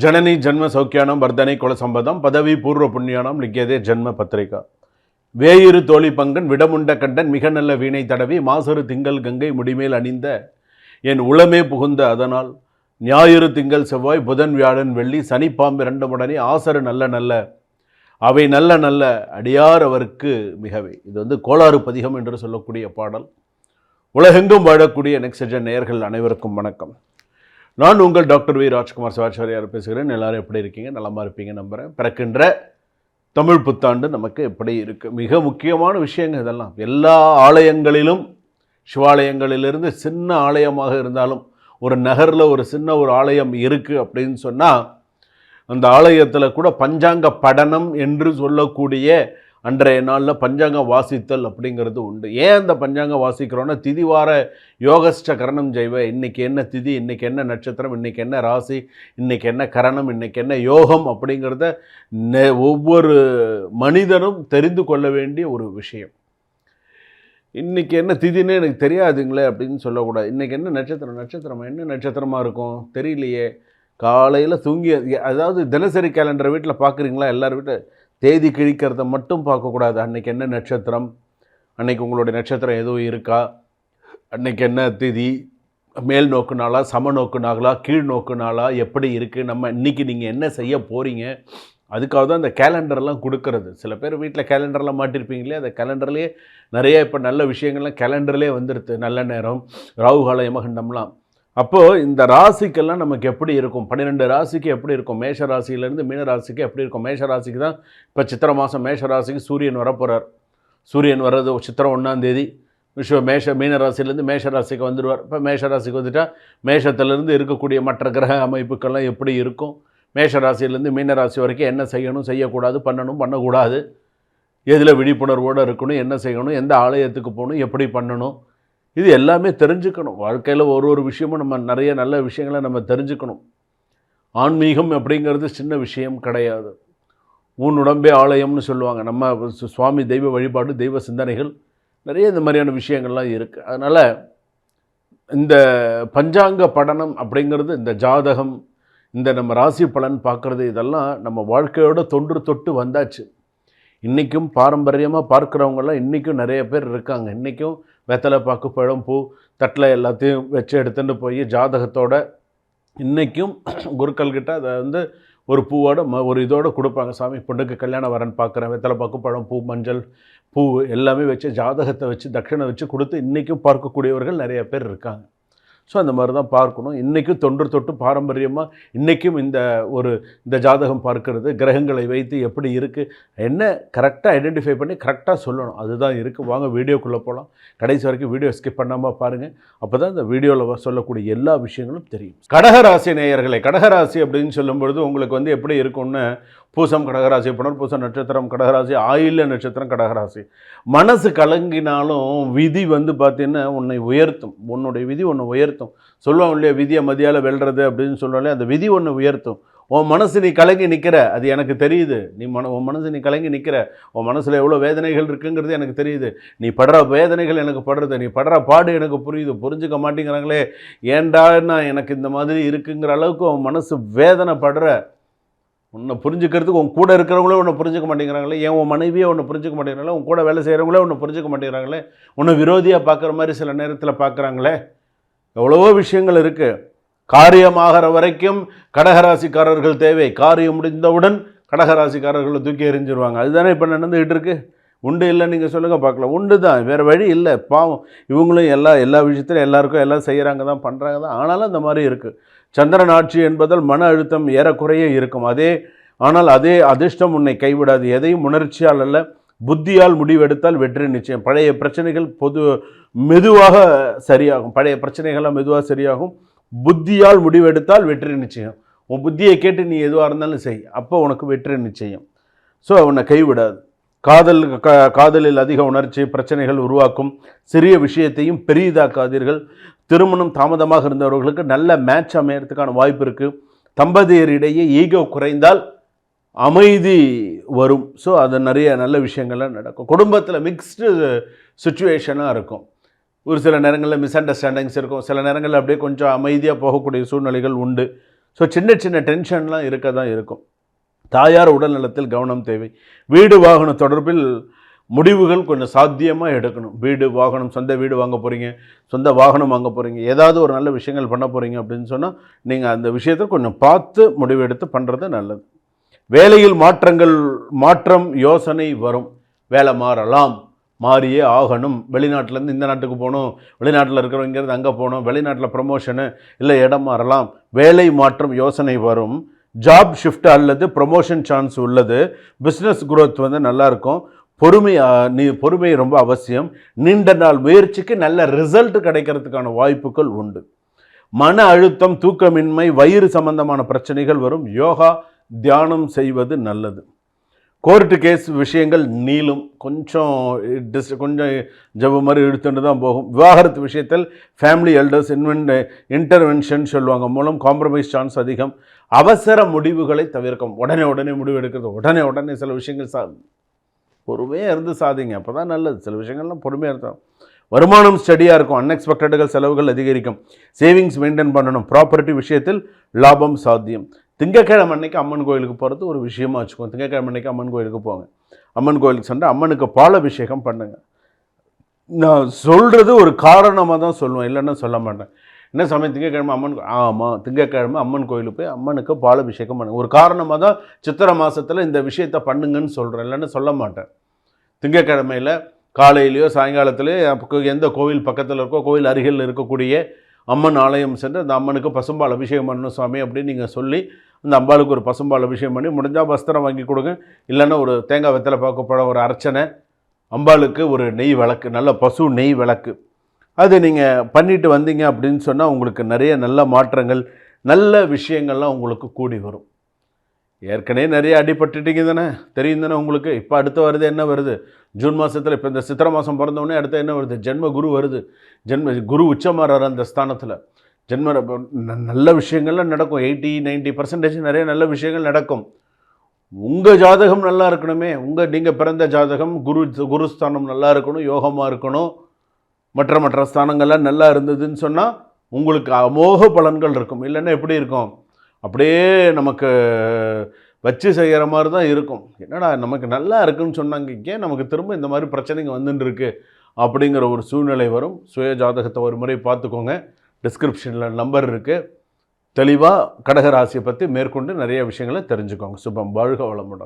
ಜನನಿ ಜನ್ಮ ಸೌಖ್ಯಾನಂ ವರ್ಧನೆ ಕುಲ ಸಂಪದಂ பதவி பூர்வ புண்ணியானம் லிக்கியதே ஜன்ம பத்திரிகா. வேயிரு தோழி பங்கன் விடமுண்ட கண்டன் மிக நல்ல வீணை தடவி மாசரு திங்கள் கங்கை முடிமேல் அணிந்த என் உளமே புகுந்த அதனால் ஞாயிறு திங்கள் செவ்வாய் புதன் வியாழன் வெள்ளி சனி பாம்பு இரண்டுமுடனே ஆசரு நல்ல நல்ல அவை நல்ல நல்ல அடியார் அவருக்கு மிகவே. இது கோளாறு பதிகம் என்று சொல்லக்கூடிய பாடல். உலகெங்கும் வாழக்கூடிய நெக்ஸ்ட் நேயர்கள் அனைவருக்கும் வணக்கம். நான் உங்கள் டாக்டர் வி ராஜ்குமார் சிவாச்சாரியார் பேசுகிறேன். எல்லாரும் எப்படி இருக்கீங்க? நலமாக இருப்பீங்க நம்புகிறேன். பிறக்கின்ற தமிழ் புத்தாண்டு நமக்கு எப்படி இருக்குது? மிக முக்கியமான விஷயங்கள் இதெல்லாம். எல்லா ஆலயங்களிலும், சிவாலயங்களிலிருந்து சின்ன ஆலயமாக இருந்தாலும், ஒரு நகரில் ஒரு சின்ன ஒரு ஆலயம் இருக்குது அப்படின்னு சொன்னால், அந்த ஆலயத்தில் கூட பஞ்சாங்க படனம் என்று சொல்லக்கூடிய அன்றைய நாளில் பஞ்சாங்கம் வாசித்தல் அப்படிங்கிறது உண்டு. ஏன் அந்த பஞ்சாங்கம் வாசிக்கிறோன்னா, திதிவார யோகஸ்ட கரணம் ஜெய்வ, இன்றைக்கி என்ன திதி, இன்றைக்கி என்ன நட்சத்திரம், இன்றைக்கி என்ன ராசி, இன்றைக்கி என்ன கரணம், இன்றைக்கி என்ன யோகம் அப்படிங்கிறத ஒவ்வொரு மனிதனும் தெரிந்து கொள்ள வேண்டிய ஒரு விஷயம். இன்றைக்கி என்ன திதின்னு எனக்கு தெரியாதுங்களே அப்படின்னு சொல்லக்கூடாது. இன்றைக்கி என்ன நட்சத்திரமா என்ன நட்சத்திரமாக இருக்கும் தெரியலையே. காலையில் தூங்கி, அதாவது தினசரி கேலண்டரை வீட்டில் பார்க்குறீங்களா? எல்லார் வீட்டில் தேதி கிழிக்கிறத மட்டும் பார்க்கக்கூடாது. அன்றைக்கி என்ன நட்சத்திரம், அன்றைக்கி உங்களுடைய நட்சத்திரம் எதுவும் இருக்கா, அன்றைக்கி என்ன திதி, மேல் நோக்கு நாளா, சம நோக்கு நாளா, கீழ் நோக்கு நாளா, எப்படி இருக்குது, நம்ம இன்றைக்கி நீங்கள் என்ன செய்ய போகிறீங்க, அதுக்காக தான் இந்த கேலண்டர்லாம் கொடுக்கறது. சில பேர் வீட்டில் கேலண்டர்லாம் மாட்டிருப்பீங்களே, அந்த கேலண்டர்லேயே நிறைய இப்போ நல்ல விஷயங்கள்லாம் கேலண்டர்லேயே வந்துடுது. நல்ல நேரம், ராகுகால யமகண்டம்லாம். அப்போது இந்த ராசிக்கெல்லாம் நமக்கு எப்படி இருக்கும், 12 ராசிக்கு எப்படி இருக்கும், மேஷ ராசியிலேருந்து மீன ராசிக்கு எப்படி இருக்கும். மேஷ ராசிக்கு தான் இப்போ சித்திரை மாதம் மேஷ ராசிக்கு சூரியன் வரப்போகிறார். சூரியன் வர்றது சித்திரை 1 மீன ராசிலேருந்து மேஷ ராசிக்கு வந்துடுவார். இப்போ மேஷ ராசிக்கு வந்துட்டால் மேஷத்துலேருந்து இருக்கக்கூடிய மற்ற கிரக அமைப்புக்கெல்லாம் எப்படி இருக்கும், மேஷ ராசியிலேருந்து மீன ராசி வரைக்கும் என்ன செய்யணும், செய்யக்கூடாது, பண்ணக்கூடாது, எதில் விழிப்புணர்வோடு இருக்கணும், என்ன செய்யணும், எந்த ஆலயத்துக்கு போகணும், எப்படி பண்ணணும், இது எல்லாமே தெரிஞ்சுக்கணும். வாழ்க்கையில் ஒரு விஷயமும் நம்ம நிறைய நல்ல விஷயங்களை நம்ம தெரிஞ்சுக்கணும். ஆன்மீகம் அப்படிங்கிறது சின்ன விஷயம் கிடையாது. ஊன் உடம்பே ஆலயம்னு சொல்லுவாங்க. நம்ம சுவாமி தெய்வ வழிபாடு, தெய்வ சிந்தனைகள், நிறைய இந்த மாதிரியான விஷயங்கள்லாம் இருக்குது. அதனால் இந்த பஞ்சாங்க படனம் அப்படிங்கிறது, இந்த ஜாதகம், இந்த நம்ம ராசி பலன் பார்க்குறது, இதெல்லாம் நம்ம வாழ்க்கையோட தொட்டு வந்தாச்சு. இன்றைக்கும் பாரம்பரியமாக பார்க்குறவங்கெல்லாம் இன்றைக்கும் நிறைய பேர் இருக்காங்க. இன்றைக்கும் வெத்தலை, பாக்கு, பழம், பூ தட்டில் எல்லாத்தையும் வச்சு எடுத்துகிட்டு போய் ஜாதகத்தோட இன்றைக்கும் குருக்கள்கிட்ட அதை ஒரு பூவோட ஒரு இதோடு கொடுப்பாங்க. சாமி பொண்ணுக்கு கல்யாணம் வரன்னு பார்க்குறேன், வெத்தலை, பாக்கு, பழம், பூ, மஞ்சள், பூ எல்லாமே வச்சு ஜாதகத்தை வச்சு தட்சணை வச்சு கொடுத்து இன்றைக்கும் பார்க்கக்கூடியவர்கள் நிறைய பேர் இருக்காங்க. ஸோ அந்த மாதிரி தான் பார்க்கணும். இன்றைக்கும் தொட்டு பாரம்பரியமாக இன்றைக்கும் இந்த ஜாதகம் பார்க்கறது, கிரகங்களை வைத்து எப்படி இருக்குது, என்ன கரெக்டாக ஐடென்டிஃபை பண்ணி கரெக்டாக சொல்லணும். அதுதான் இருக்குது. வாங்க வீடியோக்குள்ளே போகலாம். கடைசி வரைக்கும் வீடியோ ஸ்கிப் பண்ணாமல் பாருங்கள். அப்போ தான் இந்த வீடியோவில் சொல்லக்கூடிய எல்லா விஷயங்களும் தெரியும். கடகராசி நேயர்களை, கடகராசி அப்படின்னு சொல்லும்பொழுது உங்களுக்கு எப்படி இருக்கும்னு, பூசம் கடகராசி, புனர்பூசம் நட்சத்திரம் கடகராசி, ஆயில்ய நட்சத்திரம் கடகராசி. மனசு கலங்கினாலும் விதி பார்த்தீங்கன்னா உன்னை உயர்த்தும். உன்னுடைய விதி ஒன்று உயர்த்தும். சொல்லுவாங்க இல்லையா, விதியை மதியால் வெல்றது அப்படின்னு சொல்லுவாங்களே, அந்த விதி ஒன்று உயர்த்தும். உன் மனசு நீ கலங்கி நிற்கிற, அது எனக்கு தெரியுது. உன் மனசு நீ கலங்கி நிற்கிற, உன் மனசில் எவ்வளோ வேதனைகள் இருக்குங்கிறது எனக்கு தெரியுது. நீ படுற வேதனைகள் எனக்கு படுறது, நீ படுற பாடு எனக்கு புரியுது. புரிஞ்சுக்க மாட்டேங்கிறாங்களே, ஏண்டான்னா எனக்கு இந்த மாதிரி இருக்குங்கிற அளவுக்கு உன் மனசு வேதனை படுற. உன்னை புரிஞ்சுக்கிறதுக்கு உன் கூட இருக்கிறவங்களே உன்னை புரிஞ்சுக்க மாட்டேங்கிறாங்களே, ஏன் உன் மனைவியே உன்னை புரிஞ்சுக்க மாட்டேங்கிறாங்களே, உன் கூட வேலை செய்கிறவங்களே உன்னை புரிஞ்சுக்க மாட்டேங்கிறாங்களே, உன்னை விரோதியாக பார்க்குற மாதிரி சில நேரத்தில் பார்க்குறாங்களே. எவ்வளவோ விஷயங்கள் இருக்குது. காரியமாகிற வரைக்கும் கடகராசிக்காரர்கள் தேவை. காரியம் முடிந்தவுடன் கடகராசிக்காரர்களை தூக்கி எறிஞ்சிருவாங்க. அதுதானே இப்போ நடந்துக்கிட்டு இருக்குது. உண்டு இல்லை நீங்கள் சொல்லுங்கள் பார்க்கலாம். உண்டு தான், வேறு வழி இல்லை. பாவம் இவங்களும் எல்லா விஷயத்திலும் எல்லாருக்கும் எல்லாம் செய்கிறாங்க தான், பண்ணுறாங்க தான். ஆனாலும் அந்த மாதிரி இருக்குது. சந்திரன் ஆட்சி என்பதால் மன அழுத்தம் ஏறக்குறைய இருக்கும். ஆனால் அதே அதிர்ஷ்டம் உன்னை கைவிடாது. எதையும் உணர்ச்சியால் அல்ல, புத்தியால் முடிவெடுத்தால் வெற்றி நிச்சயம். பழைய பிரச்சனைகள் மெதுவாக சரியாகும். பழைய பிரச்சனைகள்லாம் மெதுவாக சரியாகும். புத்தியால் முடிவெடுத்தால் வெற்றி நிச்சயம். உன் புத்தியை கேட்டு நீ எதுவாக இருந்தாலும் செய், அப்போ உனக்கு வெற்றி நிச்சயம். ஸோ உன்னை கைவிடாது. காதலில் அதிக உணர்ச்சி பிரச்சனைகள் உருவாக்கும். சிறிய விஷயத்தையும் பெரிதாக்காதீர்கள். திருமணம் தாமதமாக இருந்தவர்களுக்கு நல்ல மேட்ச் அமையறதுக்கான வாய்ப்பு இருக்குது. தம்பதியரிடையே ஈகோ குறைந்தால் அமைதி வரும். ஸோ அது நிறைய நல்ல விஷயங்கள்லாம் நடக்கும். குடும்பத்தில் மிக்ஸ்டு சுச்சுவேஷனாக இருக்கும். ஒரு சில நேரங்களில் மிஸ் அண்டர்ஸ்டாண்டிங்ஸ் இருக்கும். சில நேரங்களில் அப்படியே கொஞ்சம் அமைதியாக போகக்கூடிய சூழ்நிலைகள் உண்டு. ஸோ சின்ன சின்ன டென்ஷன்லாம் இருக்க தான் இருக்கும். தாயார் உடல் நலத்தில் கவனம் தேவை. வீடு வாகனம் தொடர்பில் முடிவுகள் கொஞ்சம் சாத்தியமாக எடுக்கணும். வீடு வாகனம், சொந்த வீடு வாங்க போகிறீங்க, சொந்த வாகனம் வாங்க போகிறீங்க, ஏதாவது ஒரு நல்ல விஷயங்கள் பண்ண போகிறீங்க அப்படின்னு சொன்னால் நீங்கள் அந்த விஷயத்தை கொஞ்சம் பார்த்து முடிவெடுத்து பண்ணுறது நல்லது. வேலையில் மாற்றம் யோசனை வரும். வேலை மாறலாம், மாறியே ஆகணும். வெளிநாட்டிலேருந்து இந்த நாட்டுக்கு போகணும், வெளிநாட்டில் இருக்கிறவங்கிறது அங்கே போகணும், வெளிநாட்டில் ப்ரமோஷனு இல்லை இடம் மாறலாம், வேலை மாற்றம் யோசனை வரும். ஜாப் ஷிஃப்ட் அல்லது ப்ரமோஷன் சான்ஸ் உள்ளது. பிஸ்னஸ் குரோத் நல்லாயிருக்கும். பொறுமை ரொம்ப அவசியம். நீண்ட நாள் முயற்சிக்கு நல்ல ரிசல்ட் கிடைக்கிறதுக்கான வாய்ப்புகள் உண்டு. மன அழுத்தம், தூக்கமின்மை, வயிறு சம்பந்தமான பிரச்சனைகள் வரும். யோகா, தியானம் செய்வது நல்லது. கோர்ட்டு கேஸ் விஷயங்கள் நீளும். கொஞ்சம் ஜவு மாதிரி இழுத்துட்டு தான் போகும். விவாகரத்து விஷயத்தில் ஃபேமிலி எல்டர்ஸ் இன்டர்வென்ஷன் சொல்லுவாங்க மூலம் காம்ப்ரமைஸ் சான்ஸ் அதிகம். அவசர முடிவுகளை தவிர்க்கும். உடனே முடிவு எடுக்கிறது, உடனே சில விஷயங்கள் பொறுமையாக இருந்து சாதிங்க, அப்போ தான் நல்லது. சில விஷயங்கள்லாம் பொறுமையாக இருக்கும். வருமானம் ஸ்டடியாக இருக்கும். அன்எக்ஸ்பெக்டடுகள் செலவுகள் அதிகரிக்கும். சேவிங்ஸ் மெயின்டைன் பண்ணணும். ப்ராப்பர்ட்டி விஷயத்தில் லாபம் சாத்தியம். திங்கக்கிழமை அன்னைக்கு அம்மன் கோயிலுக்கு போகிறது ஒரு விஷயமா வச்சுக்கோங்க. திங்கக்கிழமை அன்னைக்கு அம்மன் கோயிலுக்கு போங்க. அம்மன் கோயிலுக்கு சென்று அம்மனுக்கு பால் அபிஷேகம் பண்ணுங்கள். நான் சொல்கிறது ஒரு காரணமாக தான் சொல்லுவேன், இல்லைன்னா சொல்ல மாட்டேன். என்ன சமயம் திங்கக்கிழமை திங்கக்கிழமை அம்மன் கோயிலுக்கு போய் அம்மனுக்கு பால் அபிஷேகம் பண்ணுங்க. ஒரு காரணமாக தான் சித்திரை மாதத்தில் இந்த விஷயத்தை பண்ணுங்கன்னு சொல்கிறேன், இல்லைன்னு சொல்ல மாட்டேன். திங்கக்கிழமையில் காலையிலையோ சாயங்காலத்திலேயோ எந்த கோவில் பக்கத்தில் இருக்கோ, கோவில் அருகில் இருக்கக்கூடிய அம்மன் ஆலயம் சென்று அந்த அம்மனுக்கு பசும்பால் அபிஷேகம் பண்ணணும் சுவாமி அப்படின்னு நீங்கள் சொல்லி அந்த அம்பாளுக்கு ஒரு பசும்பால் அபிஷேகம் பண்ணி, முடிஞ்சால் வஸ்திரம் வாங்கி கொடுங்க, இல்லைன்னா ஒரு தேங்காய் வெத்தலை பார்க்கப்பட ஒரு அர்ச்சனை, அம்பாளுக்கு ஒரு நெய் விளக்கு, நல்ல பசு நெய் விளக்கு, அது நீங்கள் பண்ணிட்டு வந்தீங்க அப்படின்னு சொன்னால் உங்களுக்கு நிறைய நல்ல மாற்றங்கள், நல்ல விஷயங்கள்லாம் உங்களுக்கு கூடி வரும். ஏற்கனவே நிறைய அடிபட்டுட்டீங்க தானே, தெரியும் தானே உங்களுக்கு. இப்போ அடுத்து வருது, என்ன வருது ஜூன் மாதத்தில், இப்போ இந்த சித்திரை மாதம் பிறந்தோடனே அடுத்து என்ன வருது, ஜென்ம குரு வருது. குரு உச்சமாறார் அந்த ஸ்தானத்தில். நல்ல விஷயங்கள்லாம் நடக்கும். 80-90% நிறைய நல்ல விஷயங்கள் நடக்கும். உங்கள் ஜாதகம் நல்லா இருக்கணுமே. நீங்கள் பிறந்த ஜாதகம் குருஸ்தானம் நல்லா இருக்கணும், யோகமாக இருக்கணும், மற்ற ஸ்தானங்கள்லாம் நல்லா இருந்ததுன்னு சொன்னால் உங்களுக்கு அமோக பலன்கள் இருக்கும். இல்லைன்னா எப்படி இருக்கும், அப்படியே நமக்கு வச்சு செய்கிற மாதிரி தான் இருக்கும். என்னடா நமக்கு நல்லா இருக்குன்னு சொன்னாங்க, ஏன் நமக்கு திரும்ப இந்த மாதிரி பிரச்சனைங்க வந்துட்டு இருக்கு அப்படிங்கிற ஒரு சூழ்நிலை வரும். சுய ஜாதகத்தை ஒரு முறை பார்த்துக்கோங்க. டிஸ்கிரிப்ஷனில் நம்பர் இருக்குது. தெளிவாக கடகராசியை பற்றி மேற்கொண்டு நிறைய விஷயங்களை தெரிஞ்சுக்கோங்க. சுபம். வாழ்க வளமுடன்.